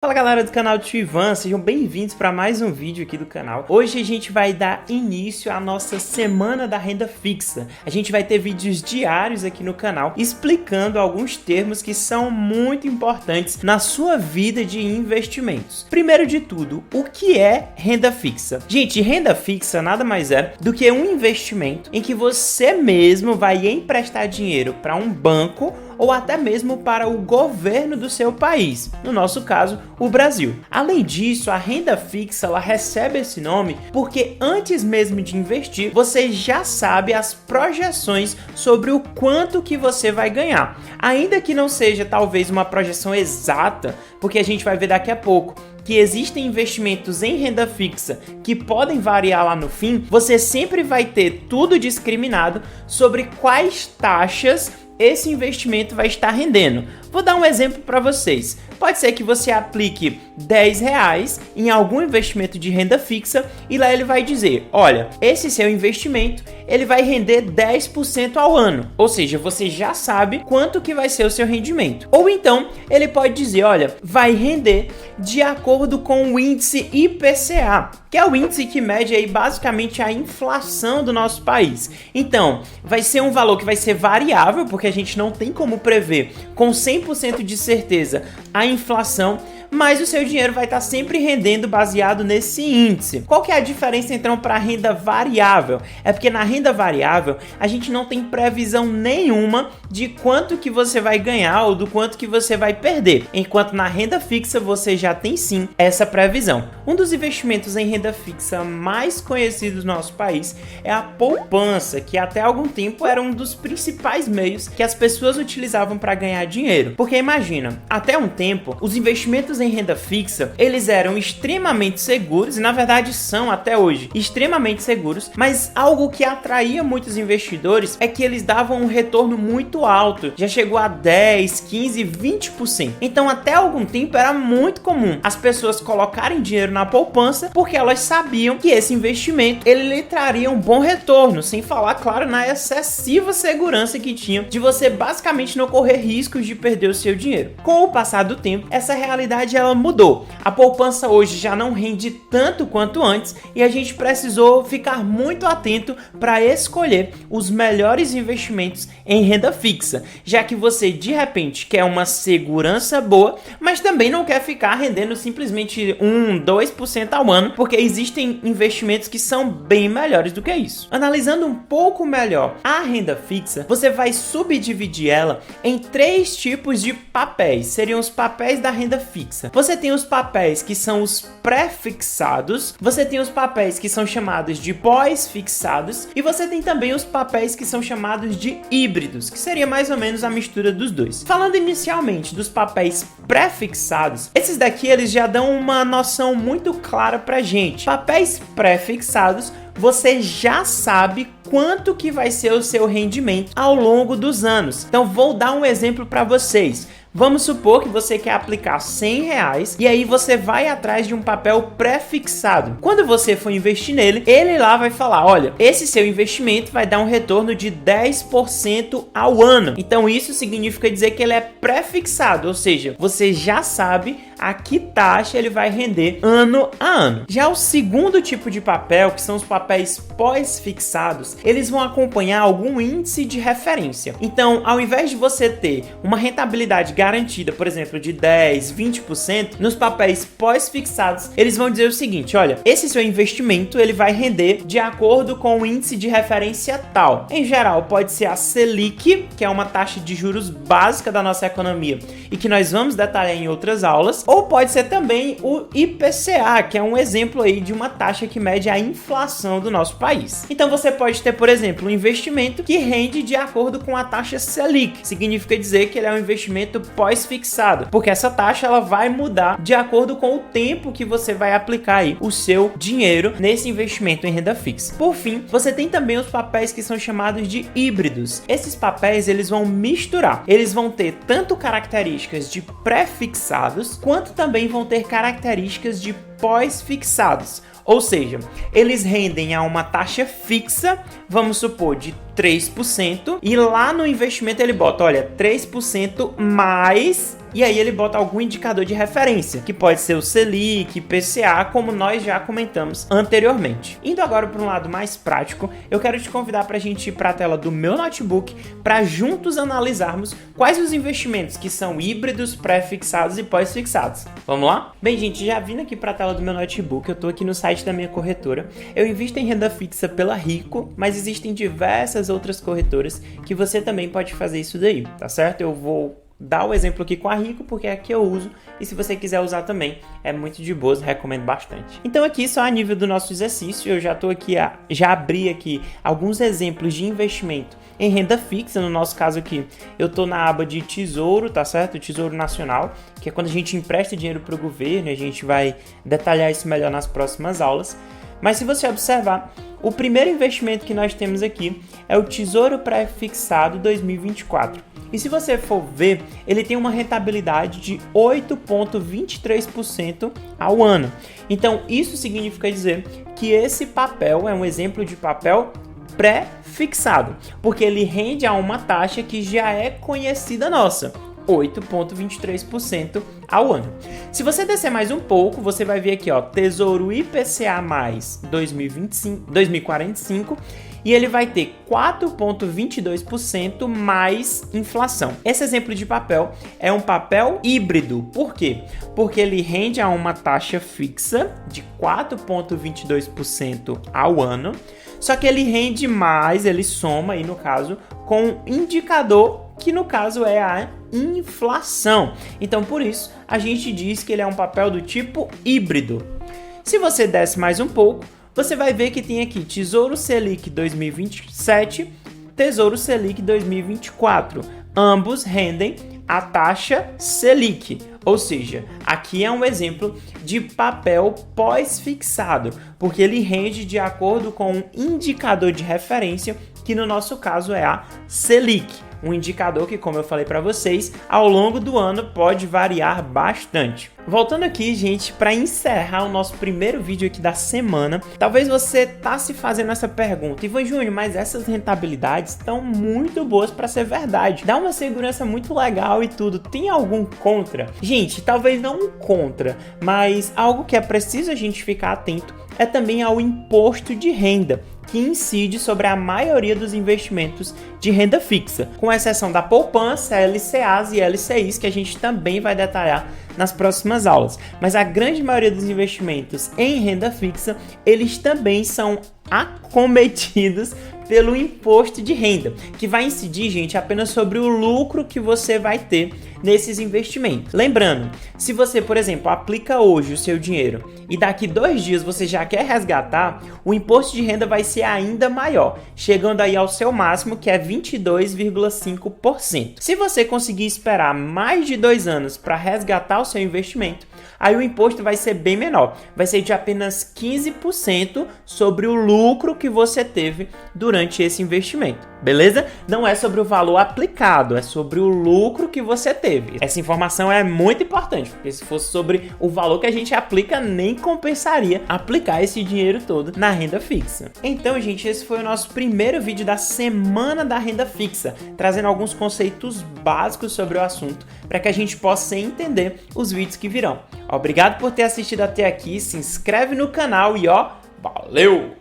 Fala galera do canal Tio Ivan, sejam bem-vindos para mais um vídeo aqui do canal. Hoje a gente vai dar início à nossa semana da renda fixa. A gente vai ter vídeos diários aqui no canal explicando alguns termos que são muito importantes na sua vida de investimentos. Primeiro de tudo, o que é renda fixa? Gente, renda fixa nada mais é do que um investimento em que você mesmo vai emprestar dinheiro para um banco ou até mesmo para o governo do seu país, no nosso caso, o Brasil. Além disso, a renda fixa ela recebe esse nome porque antes mesmo de investir, você já sabe as projeções sobre o quanto que você vai ganhar. Ainda que não seja talvez uma projeção exata, porque a gente vai ver daqui a pouco que existem investimentos em renda fixa que podem variar lá no fim, você sempre vai ter tudo discriminado sobre quais taxas esse investimento vai estar rendendo. Vou dar um exemplo para vocês. Pode ser que você aplique R$10 em algum investimento de renda fixa e lá ele vai dizer, olha, esse seu investimento ele vai render 10% ao ano. Ou seja, você já sabe quanto que vai ser o seu rendimento. Ou então, ele pode dizer, olha, vai render de acordo com o índice IPCA, que é o índice que mede aí basicamente a inflação do nosso país. Então, vai ser um valor que vai ser variável, porque a gente não tem como prever com 100% de certeza a inflação, mas o seu dinheiro vai estar sempre rendendo baseado nesse índice. Qual que é a diferença então para a renda variável? É porque na renda variável a gente não tem previsão nenhuma de quanto que você vai ganhar ou do quanto que você vai perder, enquanto na renda fixa você já tem sim essa previsão. Um dos investimentos em renda fixa mais conhecidos no nosso país é a poupança, que até algum tempo era um dos principais meios que as pessoas utilizavam para ganhar dinheiro. Porque imagina, até um tempo os investimentos em renda fixa, eles eram extremamente seguros e na verdade são até hoje extremamente seguros, mas algo que atraía muitos investidores é que eles davam um retorno muito alto, já chegou a 10, 15, 20%. Então até algum tempo era muito comum as pessoas colocarem dinheiro na poupança porque elas sabiam que esse investimento ele lhe traria um bom retorno, sem falar, claro, na excessiva segurança que tinha de você basicamente não correr riscos de perder o seu dinheiro. Com o passar do tempo, essa realidade ela mudou. A poupança hoje já não rende tanto quanto antes e a gente precisou ficar muito atento para escolher os melhores investimentos em renda fixa, já que você de repente quer uma segurança boa, mas também não quer ficar rendendo simplesmente 2% ao ano, porque existem investimentos que são bem melhores do que isso. Analisando um pouco melhor a renda fixa, você vai subdividir ela em 3 tipos de papéis, seriam os papéis da renda fixa. Você tem os papéis que são os pré-fixados, você tem os papéis que são chamados de pós-fixados e você tem também os papéis que são chamados de híbridos, que seria mais ou menos a mistura dos dois. Falando inicialmente dos papéis pré-fixados, esses daqui eles já dão uma noção muito clara pra gente. Papéis pré-fixados, você já sabe quanto que vai ser o seu rendimento ao longo dos anos. Então vou dar um exemplo para vocês. Vamos supor que você quer aplicar R$100 e aí você vai atrás de um papel pré-fixado. Quando você for investir nele, ele lá vai falar, olha, esse seu investimento vai dar um retorno de 10% ao ano. Então isso significa dizer que ele é pré-fixado, ou seja, você já sabe a que taxa ele vai render ano a ano. Já o segundo tipo de papel, que são os papéis pós-fixados, eles vão acompanhar algum índice de referência. Então, ao invés de você ter uma rentabilidade garantida, por exemplo, de 10, 20%, nos papéis pós-fixados, eles vão dizer o seguinte, olha, esse seu investimento ele vai render de acordo com o índice de referência tal. Em geral, pode ser a Selic, que é uma taxa de juros básica da nossa economia e que nós vamos detalhar em outras aulas, ou pode ser também o IPCA, que é um exemplo aí de uma taxa que mede a inflação do nosso país. Então você pode ter, por exemplo, um investimento que rende de acordo com a taxa Selic. Significa dizer que ele é um investimento pós-fixado, porque essa taxa ela vai mudar de acordo com o tempo que você vai aplicar aí o seu dinheiro nesse investimento em renda fixa. Por fim, você tem também os papéis que são chamados de híbridos. Esses papéis eles vão misturar, eles vão ter tanto características de pré-fixados quanto também vão ter características de pós-fixados. Ou seja, eles rendem a uma taxa fixa, vamos supor, de 3%, e lá no investimento ele bota, olha, 3% mais e aí ele bota algum indicador de referência, que pode ser o Selic, IPCA, como nós já comentamos anteriormente. Indo agora para um lado mais prático, eu quero te convidar para a gente ir para a tela do meu notebook para juntos analisarmos quais os investimentos que são híbridos, pré-fixados e pós-fixados. Vamos lá? Bem, gente, já vindo aqui para a tela do meu notebook, eu estou aqui no site da minha corretora. Eu invisto em renda fixa pela Rico, mas existem diversas outras corretoras que você também pode fazer isso daí, tá certo? Eu vou dar o exemplo aqui com a Rico, porque é a que eu uso, e se você quiser usar também, é muito de boas, recomendo bastante. Então aqui, só a nível do nosso exercício, eu já estou aqui, já abri aqui alguns exemplos de investimento em renda fixa. No nosso caso aqui, eu estou na aba de Tesouro, tá certo? Tesouro Nacional, que é quando a gente empresta dinheiro para o governo, a gente vai detalhar isso melhor nas próximas aulas. Mas se você observar, o primeiro investimento que nós temos aqui é o Tesouro Pré-Fixado 2024. E se você for ver, ele tem uma rentabilidade de 8,23% ao ano. Então, isso significa dizer que esse papel é um exemplo de papel pré-fixado, porque ele rende a uma taxa que já é conhecida nossa, 8,23% ao ano. Se você descer mais um pouco, você vai ver aqui, ó, Tesouro IPCA mais 2045, e ele vai ter 4,22% mais inflação. Esse exemplo de papel é um papel híbrido. Por quê? Porque ele rende a uma taxa fixa de 4,22% ao ano, só que ele rende mais, ele soma aí no caso, com um indicador que no caso é a inflação. Então por isso a gente diz que ele é um papel do tipo híbrido. Se você desce mais um pouco, você vai ver que tem aqui Tesouro Selic 2027, Tesouro Selic 2024. Ambos rendem a taxa Selic, ou seja, aqui é um exemplo de papel pós-fixado, porque ele rende de acordo com um indicador de referência, que no nosso caso é a Selic. Um indicador que, como eu falei para vocês, ao longo do ano pode variar bastante. Voltando aqui, gente, para encerrar o nosso primeiro vídeo aqui da semana, talvez você tá se fazendo essa pergunta: Ivan Júnior, mas essas rentabilidades estão muito boas para ser verdade, dá uma segurança muito legal e tudo, tem algum contra? Gente, talvez não um contra, mas algo que é preciso a gente ficar atento é também ao imposto de renda, que incide sobre a maioria dos investimentos de renda fixa, com exceção da poupança, LCAs e LCIs, que a gente também vai detalhar nas próximas aulas. Mas a grande maioria dos investimentos em renda fixa, eles também são acometidos pelo imposto de renda, que vai incidir, gente, apenas sobre o lucro que você vai ter nesses investimentos. Lembrando, se você, por exemplo, aplica hoje o seu dinheiro e daqui 2 dias você já quer resgatar, o imposto de renda vai ser ainda maior, chegando aí ao seu máximo, que é 22,5%. Se você conseguir esperar mais de 2 anos para resgatar o seu investimento, aí o imposto vai ser bem menor, vai ser de apenas 15% sobre o lucro que você teve durante esse investimento, beleza? Não é sobre o valor aplicado, é sobre o lucro que você teve. Essa informação é muito importante, porque se fosse sobre o valor que a gente aplica, nem compensaria aplicar esse dinheiro todo na renda fixa. Então, gente, esse foi o nosso primeiro vídeo da semana da renda fixa, trazendo alguns conceitos básicos sobre o assunto, para que a gente possa entender os vídeos que virão. Obrigado por ter assistido até aqui, se inscreve no canal e ó, valeu!